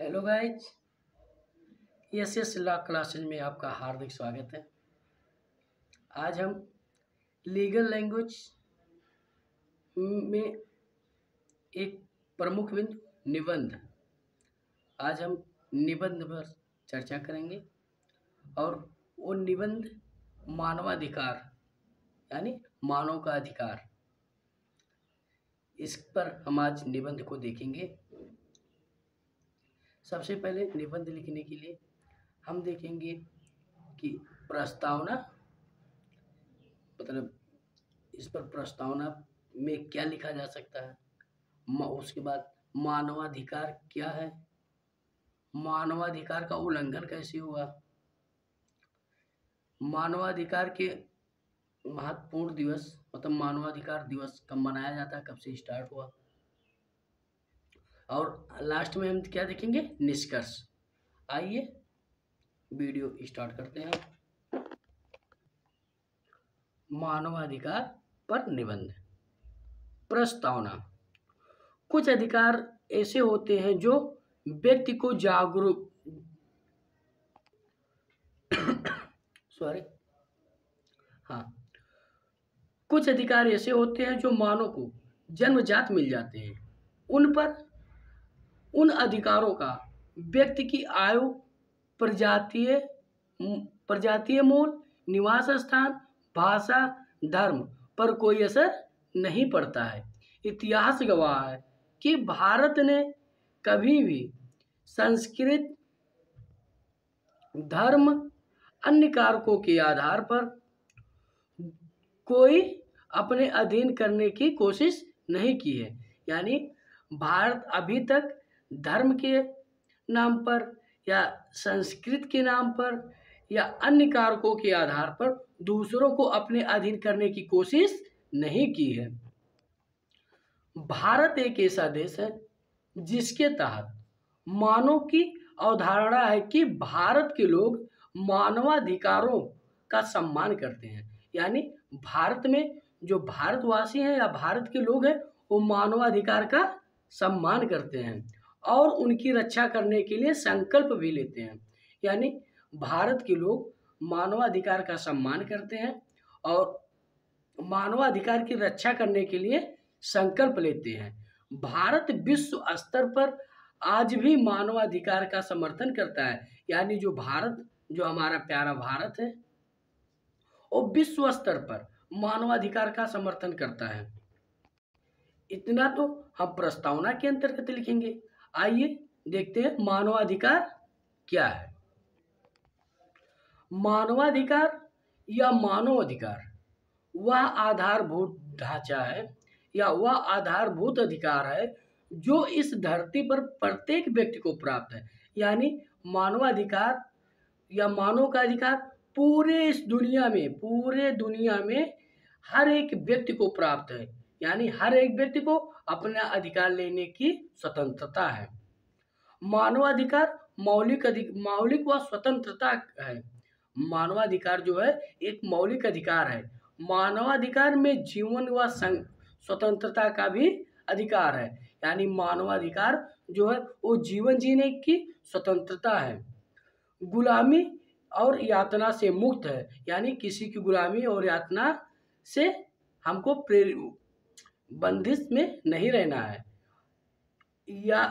Hello guys, S law classes में आपका हार्दिक स्वागत है। आज हम लीगल लैंग्वेज में एक प्रमुख बिंदु निबंध। आज हम निबंध पर चर्चा करेंगे और वो निबंध मानवाधिकार यानी मानव का अधिकार, इस पर हम आज निबंध को देखेंगे। सबसे पहले निबंध लिखने के लिए हम देखेंगे कि प्रस्तावना मतलब इस पर प्रस्तावना में क्या लिखा जा सकता है। उसके बाद मानवाधिकार क्या है, मानवाधिकार का उल्लंघन कैसे हुआ, मानवाधिकार के महत्वपूर्ण दिवस मतलब मानवाधिकार दिवस कब मनाया जाता है, कब से स्टार्ट हुआ, और लास्ट में हम क्या देखेंगे, निष्कर्ष। आइए वीडियो स्टार्ट करते हैं। मानवाधिकार पर निबंध। प्रस्तावना। कुछ अधिकार ऐसे होते हैं जो व्यक्ति को जागरूक कुछ अधिकार ऐसे होते हैं जो मानव को जन्मजात मिल जाते हैं। उन अधिकारों का व्यक्ति की आयु, प्रजातीय मूल, निवास स्थान, भाषा, धर्म पर कोई असर नहीं पड़ता है। इतिहास गवाह है कि भारत ने कभी भी संस्कृत, धर्म, अन्य कारकों के आधार पर कोई अपने अधीन करने की कोशिश नहीं की है। यानी भारत अभी तक धर्म के नाम पर या संस्कृत के नाम पर या अन्य कारकों के आधार पर दूसरों को अपने अधीन करने की कोशिश नहीं की है। भारत एक ऐसा देश है जिसके तहत मानव की अवधारणा है कि भारत के लोग मानवाधिकारों का सम्मान करते हैं। यानी भारत में जो भारतवासी हैं या भारत के लोग हैं वो मानवाधिकार का सम्मान करते हैं और उनकी रक्षा करने के लिए संकल्प भी लेते हैं। यानी भारत के लोग मानवाधिकार का सम्मान करते हैं और मानवाधिकार की रक्षा करने के लिए संकल्प लेते हैं। भारत विश्व स्तर पर आज भी मानवाधिकार का समर्थन करता है। यानी जो हमारा प्यारा भारत है वो विश्व स्तर पर मानवाधिकार का समर्थन करता है। इतना तो हम प्रस्तावना के अंतर्गत लिखेंगे। आइए देखते हैं मानवाधिकार क्या है। मानवाधिकार या मानव अधिकार वह आधारभूत ढांचा है या वह आधारभूत अधिकार है जो इस धरती पर प्रत्येक व्यक्ति को प्राप्त है। यानी मानवाधिकार या मानव का अधिकार पूरे दुनिया में हर एक व्यक्ति को प्राप्त है। यानी हर एक व्यक्ति को अपना अधिकार लेने की स्वतंत्रता है। मानवाधिकार मौलिक व स्वतंत्रता है। मानवाधिकार जो है एक मौलिक अधिकार है। मानवाधिकार में जीवन व स्वतंत्रता का भी अधिकार है। यानी मानवाधिकार जो है वो जीवन जीने की स्वतंत्रता है। गुलामी और यातना से मुक्त है। यानी किसी की गुलामी और यातना से हमको बंदिश में नहीं रहना है। या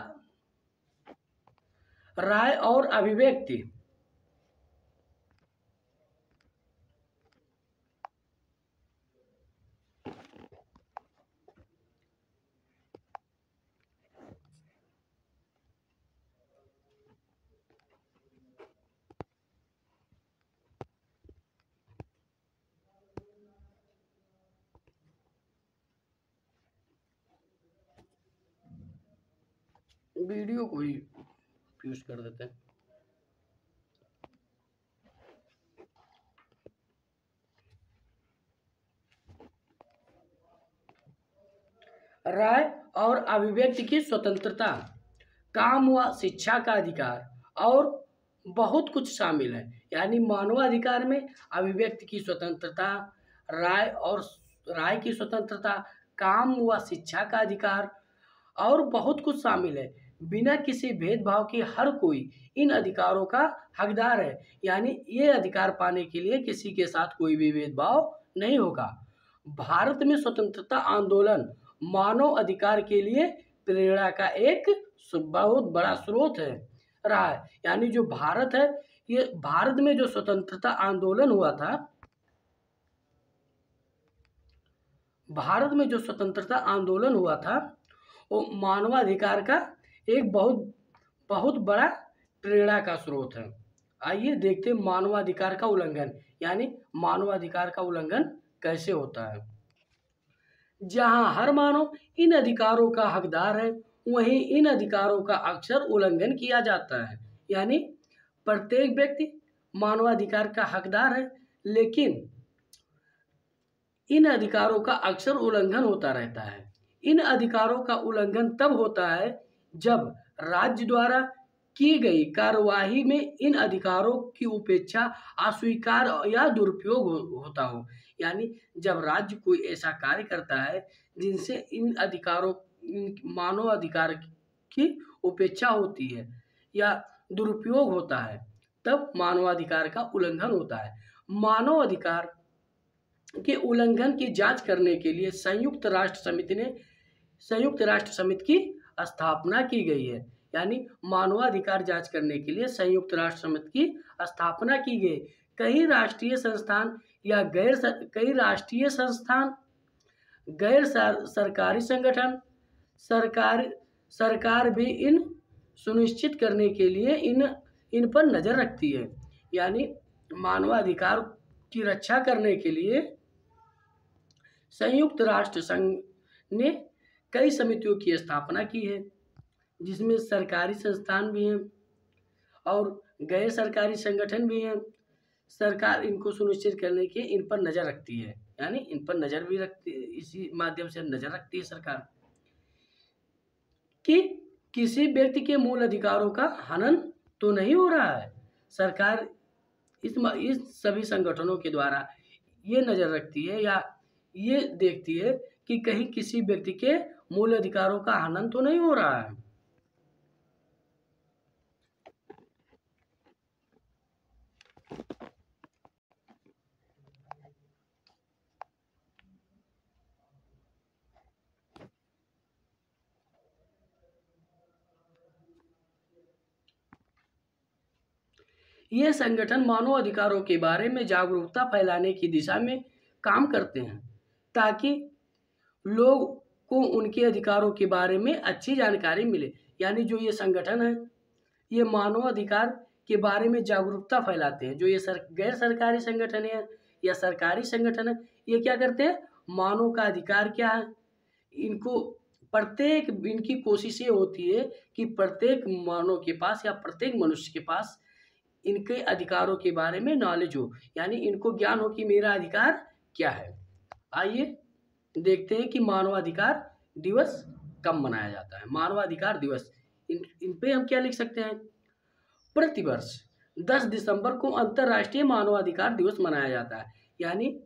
राय और अभिव्यक्ति। वीडियो को ही यूज कर देते हैं। राय और अभिव्यक्ति की स्वतंत्रता, काम व शिक्षा का अधिकार और बहुत कुछ शामिल है। यानी मानवाधिकार में अभिव्यक्ति की स्वतंत्रता, राय की स्वतंत्रता, काम व शिक्षा का अधिकार और बहुत कुछ शामिल है। बिना किसी भेदभाव के हर कोई इन अधिकारों का हकदार है। यानी ये अधिकार पाने के लिए किसी के साथ कोई भी भेदभाव नहीं होगा। भारत में स्वतंत्रता आंदोलन मानव अधिकार के लिए प्रेरणा का एक बहुत बड़ा स्रोत है रहा है। यानी जो भारत है, ये भारत में जो स्वतंत्रता आंदोलन हुआ था, भारत में जो स्वतंत्रता आंदोलन हुआ था वो मानवाधिकार का एक बहुत बहुत बड़ा प्रेरणा का स्रोत है। आइए देखते हैं मानवाधिकार का उल्लंघन, यानी मानवाधिकार का उल्लंघन कैसे होता है। जहां हर मानव इन अधिकारों का हकदार है, वहीं इन अधिकारों का अक्सर उल्लंघन किया जाता है। यानी प्रत्येक व्यक्ति मानवाधिकार का हकदार है, लेकिन इन अधिकारों का अक्सर उल्लंघन होता रहता है। इन अधिकारों का उल्लंघन तब होता है जब राज्य द्वारा की गई कार्यवाही में इन अधिकारों की उपेक्षा, अस्वीकार या दुरुपयोग होता हो। यानी जब राज्य कोई ऐसा कार्य करता है जिनसे इन अधिकारों, मानव अधिकार की उपेक्षा होती है या दुरुपयोग होता है, तब मानवाधिकार का उल्लंघन होता है। मानव अधिकार के उल्लंघन की जांच करने के लिए संयुक्त राष्ट्र समिति की स्थापना की गई है। यानी मानवाधिकार जांच करने के लिए संयुक्त राष्ट्र समिति की स्थापना की गई। कई राष्ट्रीय संस्थान या गैर सरकारी संगठन, सरकार भी इन सुनिश्चित करने के लिए इन पर नज़र रखती है। यानी मानवाधिकार की रक्षा करने के लिए संयुक्त राष्ट्र संघ ने कई समितियों की स्थापना की है, जिसमें सरकारी संस्थान भी हैं और गैर सरकारी संगठन भी हैं। सरकार इनको सुनिश्चित करने के इन पर नज़र रखती है, यानी इन पर नज़र भी रखती है, इसी माध्यम से नज़र रखती है सरकार कि किसी व्यक्ति के मूल अधिकारों का हनन तो नहीं हो रहा है। सरकार इस सभी संगठनों के द्वारा ये नज़र रखती है या ये देखती है कि कहीं किसी व्यक्ति के मूल अधिकारों का हनन तो नहीं हो रहा है। ये संगठन मानव अधिकारों के बारे में जागरूकता फैलाने की दिशा में काम करते हैं, ताकि लोग को उनके अधिकारों के बारे में अच्छी जानकारी मिले। यानी जो ये संगठन है, ये मानव अधिकार के बारे में जागरूकता फैलाते हैं। जो ये गैर सरकारी संगठन है या सरकारी संगठन है, ये क्या करते हैं, मानव का अधिकार क्या है, इनकी कोशिश ये होती है कि प्रत्येक मानव के पास या प्रत्येक मनुष्य के पास इनके अधिकारों के बारे में नॉलेज हो, यानी इनको ज्ञान हो कि मेरा अधिकार क्या है। आइए देखते हैं कि मानवाधिकार दिवस कब मनाया जाता है। मानवाधिकार दिवस, इन पे हम क्या लिख सकते हैं। प्रतिवर्ष 10 दिसंबर को अंतर्राष्ट्रीय मानवाधिकार दिवस मनाया जाता है। यानी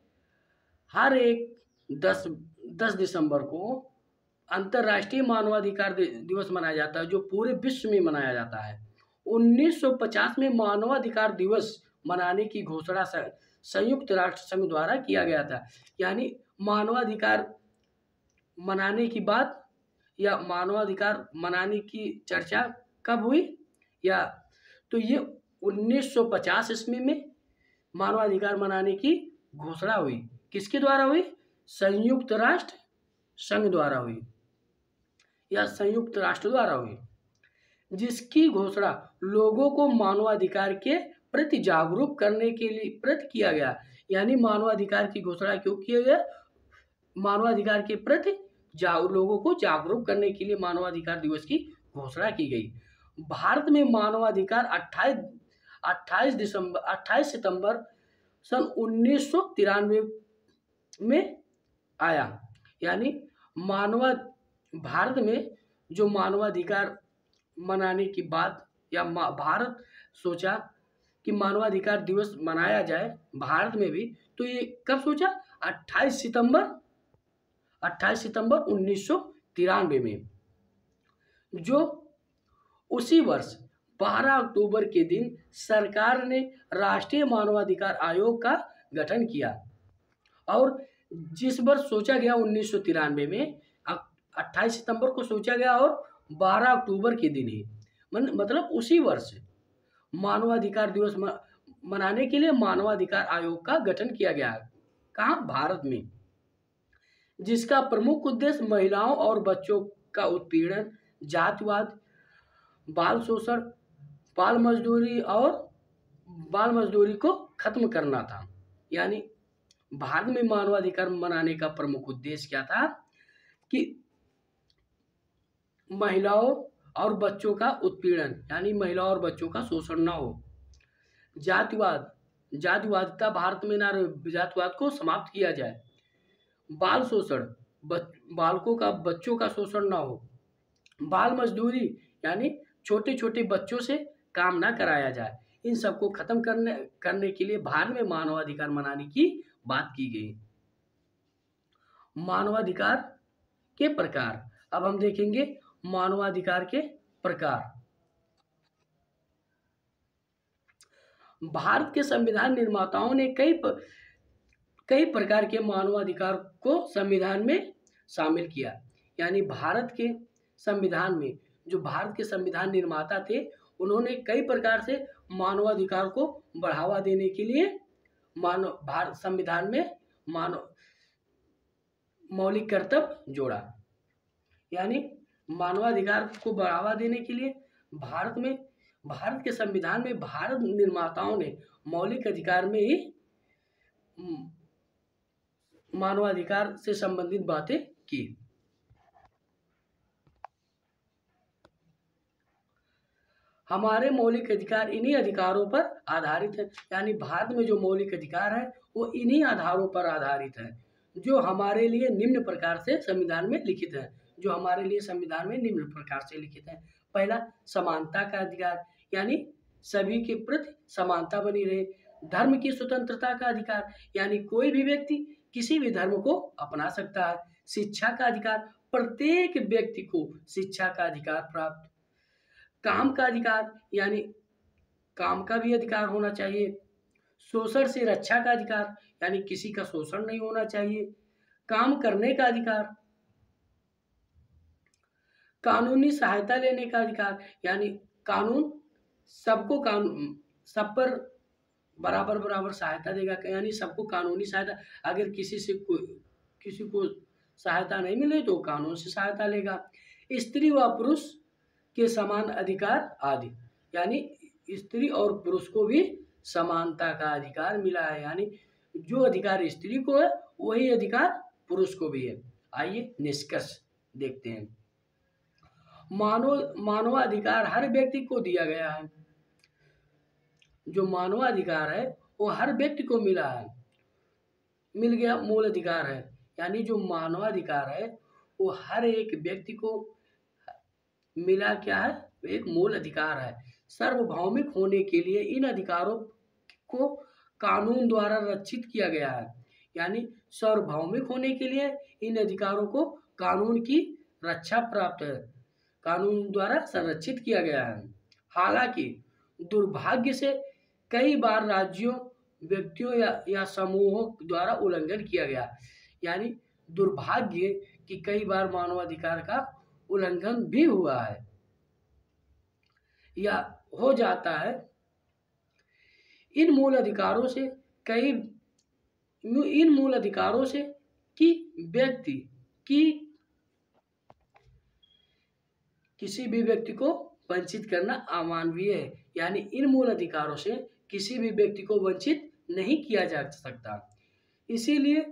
हर एक 10 दिसंबर को अंतर्राष्ट्रीय मानवाधिकार दिवस मनाया जाता है, जो पूरे विश्व में मनाया जाता है। 1950 में मानवाधिकार दिवस मनाने की घोषणा संयुक्त राष्ट्र संघ द्वारा किया गया था। यानी मानवाधिकार मनाने की बात या मानवाधिकार मनाने की चर्चा कब हुई, या तो ये 1950 ईस्वी में मानवाधिकार मनाने की घोषणा हुई। किसके द्वारा हुई, संयुक्त राष्ट्र संघ द्वारा हुई या संयुक्त राष्ट्र द्वारा हुई, जिसकी घोषणा लोगों को मानवाधिकार के प्रति जागरूक करने के लिए प्रति किया गया। यानी मानवाधिकार की घोषणा क्यों किया गया, मानवाधिकार के प्रति लोगों को जागरूक करने के लिए मानवाधिकार दिवस की घोषणा की गई। भारत में मानवाधिकार 28 सितंबर सन 1993 में आया। यानी भारत में जो मानवाधिकार मनाने की बात या भारत सोचा कि मानवाधिकार दिवस मनाया जाए भारत में भी, तो ये कब सोचा, 28 सितंबर 1993 में। जो उसी वर्ष 12 अक्टूबर के दिन सरकार ने राष्ट्रीय मानवाधिकार आयोग का गठन किया और जिस वर्ष सोचा गया 1993 में 28 सितंबर को सोचा गया और 12 अक्टूबर के दिन ही मतलब उसी वर्ष मानवाधिकार दिवस मनाने के लिए मानवाधिकार आयोग का गठन किया गया। कहाँ? भारत में, जिसका प्रमुख उद्देश्य महिलाओं और बच्चों का उत्पीड़न, जातिवाद, बाल शोषण, बाल मजदूरी को खत्म करना था। यानी भारत में मानवाधिकार मनाने का प्रमुख उद्देश्य क्या था कि महिलाओं और बच्चों का उत्पीड़न, यानी महिलाओं और बच्चों का शोषण ना हो, जातिवादिता भारत में ना रहे, जातिवाद को समाप्त किया जाए, बाल शोषण, बच्चों का शोषण ना हो, बाल मजदूरी यानी छोटे छोटे बच्चों से काम ना कराया जाए, इन सबको खत्म करने के लिए भारत में मानवाधिकार मनाने की बात की गई। मानवाधिकार के प्रकार, अब हम देखेंगे मानवाधिकार के प्रकार। भारत के संविधान निर्माताओं ने कई प्रकार के मानवाधिकार को संविधान में शामिल किया। यानी भारत के संविधान में जो भारत के संविधान निर्माता थे उन्होंने कई प्रकार से मानवाधिकार को बढ़ावा देने के लिए भारत संविधान में मौलिक कर्तव्य जोड़ा। यानी मानवाधिकार को बढ़ावा देने के लिए भारत के संविधान में भारत निर्माताओं ने मौलिक अधिकार में ही मानवाधिकार से संबंधित बातें की। हमारे मौलिक अधिकार इन्हीं अधिकारों पर आधारित है। यानी भारत में जो मौलिक अधिकार है वो इन्हीं आधारों पर आधारित है जो हमारे लिए निम्न प्रकार से संविधान में लिखित है। पहला, समानता का अधिकार, यानी सभी के प्रति समानता बनी रहे। धर्म की स्वतंत्रता का अधिकार, यानी कोई भी व्यक्ति किसी भी धर्म को अपना सकता है। शिक्षा का अधिकार, प्रत्येक व्यक्ति को शिक्षा का अधिकार प्राप्त। काम का अधिकार, यानी काम का भी अधिकार होना चाहिए। शोषण से रक्षा का अधिकार, यानी किसी का शोषण नहीं होना चाहिए। काम करने का अधिकार, कानूनी सहायता लेने का अधिकार, यानी कानून सब पर बराबर सहायता देगा, यानी सबको कानूनी सहायता। अगर किसी को सहायता नहीं मिले तो कानून से सहायता लेगा। स्त्री व पुरुष के समान अधिकार आदि, यानी स्त्री और पुरुष को भी समानता का अधिकार मिला है। यानी जो अधिकार स्त्री को है वही अधिकार पुरुष को भी है। आइए निष्कर्ष देखते हैं। मानवाधिकार हर व्यक्ति को दिया गया है। जो मानवाधिकार है वो हर व्यक्ति को मिल गया, मूल अधिकार है। यानी जो मानवाधिकार है वो हर एक व्यक्ति को मिला क्या है? एक मूल अधिकार है। सार्वभौमिक होने के लिए इन अधिकारों को कानून द्वारा रक्षित किया गया है। यानी सार्वभौमिक होने के लिए इन अधिकारों को कानून की रक्षा प्राप्त है, कानून द्वारा संरक्षित किया गया है। हालांकि दुर्भाग्य से कई बार राज्यों, व्यक्तियों या समूहों द्वारा उल्लंघन किया गया। यानी दुर्भाग्य कि कई बार मानवाधिकार का उल्लंघन भी हुआ है या हो जाता है। इन मूल अधिकारों से कि व्यक्ति की किसी भी व्यक्ति को वंचित करना अमानवीय है। यानी इन मूल अधिकारों से किसी भी व्यक्ति को वंचित नहीं किया जा सकता। इसीलिए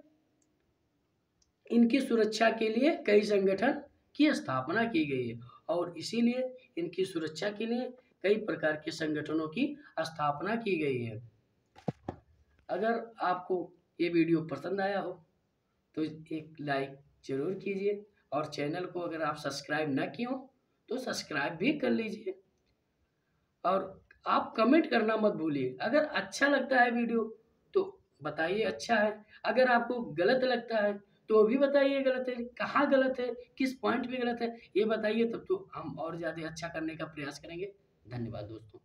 इनकी सुरक्षा के लिए कई संगठन की स्थापना की गई है और इसीलिए इनकी सुरक्षा के लिए कई प्रकार के संगठनों की स्थापना की गई है। अगर आपको ये वीडियो पसंद आया हो तो एक लाइक जरूर कीजिए और चैनल को अगर आप सब्सक्राइब न किए हो तो सब्सक्राइब भी कर लीजिए और आप कमेंट करना मत भूलिए। अगर अच्छा लगता है वीडियो तो बताइए अच्छा है, अगर आपको गलत लगता है तो भी बताइए गलत है, कहाँ गलत है, किस पॉइंट पे गलत है, ये बताइए, तब तो हम और ज़्यादा अच्छा करने का प्रयास करेंगे। धन्यवाद दोस्तों।